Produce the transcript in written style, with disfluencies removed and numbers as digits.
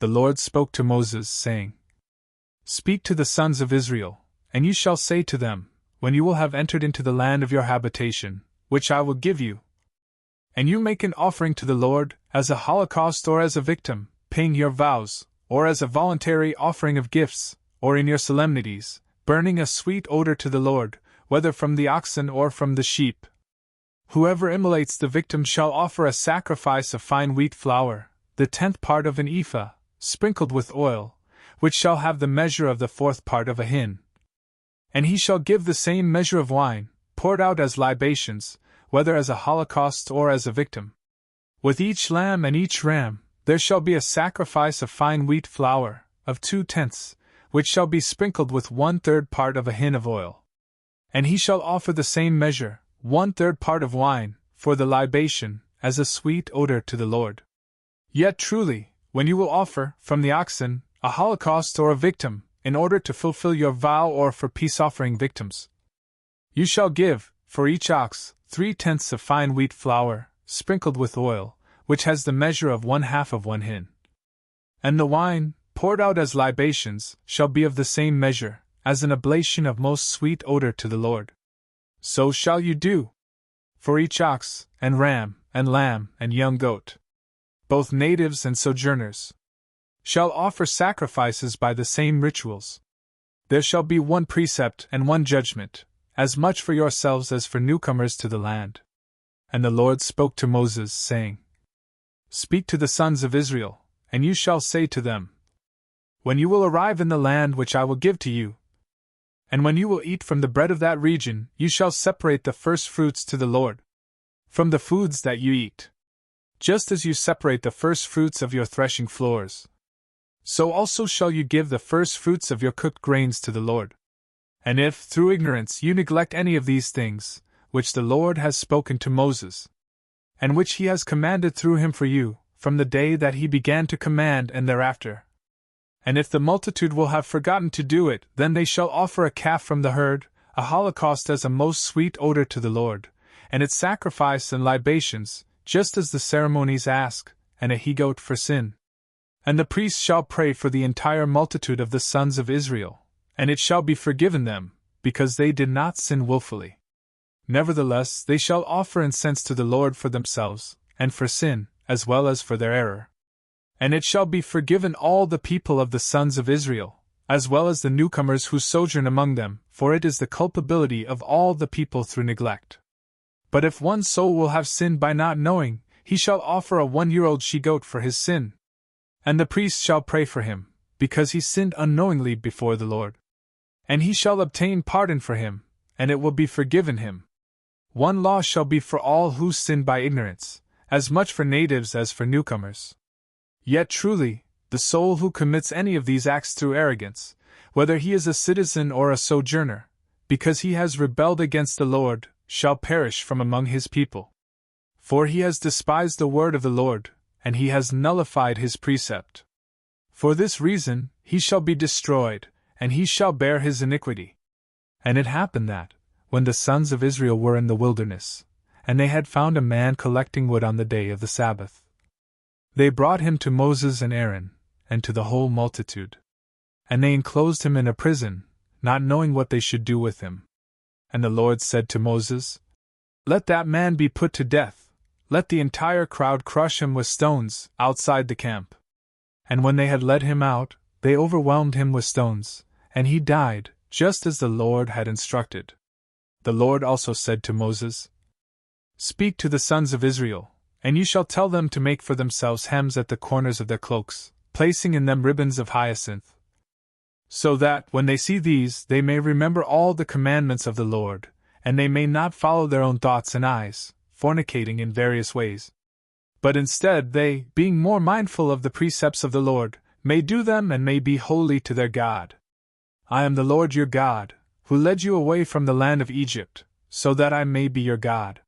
the Lord spoke to Moses, saying, Speak to the sons of Israel, and you shall say to them, when you will have entered into the land of your habitation, which I will give you, and you make an offering to the Lord, as a holocaust or as a victim, paying your vows, or as a voluntary offering of gifts, or in your solemnities, burning a sweet odor to the Lord, whether from the oxen or from the sheep. Whoever immolates the victim shall offer a sacrifice of fine wheat flour, the 10th part of an ephah, sprinkled with oil, which shall have the measure of the 4th part of a hin. And he shall give the same measure of wine, poured out as libations, whether as a holocaust or as a victim. With each lamb and each ram, there shall be a sacrifice of fine wheat flour, of 2/10, which shall be sprinkled with 1/3 part of a hin of oil. And he shall offer the same measure, 1/3 part of wine, for the libation, as a sweet odor to the Lord. Yet truly, when you will offer, from the oxen, a holocaust or a victim, in order to fulfill your vow or for peace-offering victims, you shall give, for each ox, 3/10 of fine wheat flour, sprinkled with oil, which has the measure of 1/2 of one hin. And the wine, poured out as libations, shall be of the same measure, as an oblation of most sweet odor to the Lord. So shall you do. For each ox, and ram, and lamb, and young goat, both natives and sojourners, shall offer sacrifices by the same rituals. There shall be one precept and one judgment, as much for yourselves as for newcomers to the land. And the Lord spoke to Moses, saying, Speak to the sons of Israel, and you shall say to them, When you will arrive in the land which I will give to you, and when you will eat from the bread of that region, you shall separate the first fruits to the Lord from the foods that you eat. Just as you separate the first fruits of your threshing floors, so also shall you give the first fruits of your cooked grains to the Lord. And if, through ignorance, you neglect any of these things, which the Lord has spoken to Moses, and which he has commanded through him for you, from the day that he began to command and thereafter, and if the multitude will have forgotten to do it, then they shall offer a calf from the herd, a holocaust as a most sweet odor to the Lord, and its sacrifice and libations, just as the ceremonies ask, and a he-goat for sin. And the priests shall pray for the entire multitude of the sons of Israel, and it shall be forgiven them, because they did not sin willfully. Nevertheless, they shall offer incense to the Lord for themselves, and for sin, as well as for their error. And it shall be forgiven all the people of the sons of Israel, as well as the newcomers who sojourn among them, for it is the culpability of all the people through neglect. But if one soul will have sinned by not knowing, he shall offer a 1-year-old she-goat for his sin. And the priest shall pray for him, because he sinned unknowingly before the Lord. And he shall obtain pardon for him, and it will be forgiven him. One law shall be for all who sin by ignorance, as much for natives as for newcomers. Yet truly, the soul who commits any of these acts through arrogance, whether he is a citizen or a sojourner, because he has rebelled against the Lord, shall perish from among his people. For he has despised the word of the Lord, and he has nullified his precept. For this reason, he shall be destroyed, and he shall bear his iniquity. And it happened that, when the sons of Israel were in the wilderness, and they had found a man collecting wood on the day of the Sabbath, they brought him to Moses and Aaron, and to the whole multitude. And they enclosed him in a prison, not knowing what they should do with him. And the Lord said to Moses, Let that man be put to death, let the entire crowd crush him with stones, outside the camp. And when they had led him out, they overwhelmed him with stones, and he died, just as the Lord had instructed. The Lord also said to Moses, Speak to the sons of Israel, and you shall tell them to make for themselves hems at the corners of their cloaks, placing in them ribbons of hyacinth, so that, when they see these, they may remember all the commandments of the Lord, and they may not follow their own thoughts and eyes, fornicating in various ways. But instead they, being more mindful of the precepts of the Lord, may do them and may be holy to their God. I am the Lord your God, who led you away from the land of Egypt, so that I may be your God.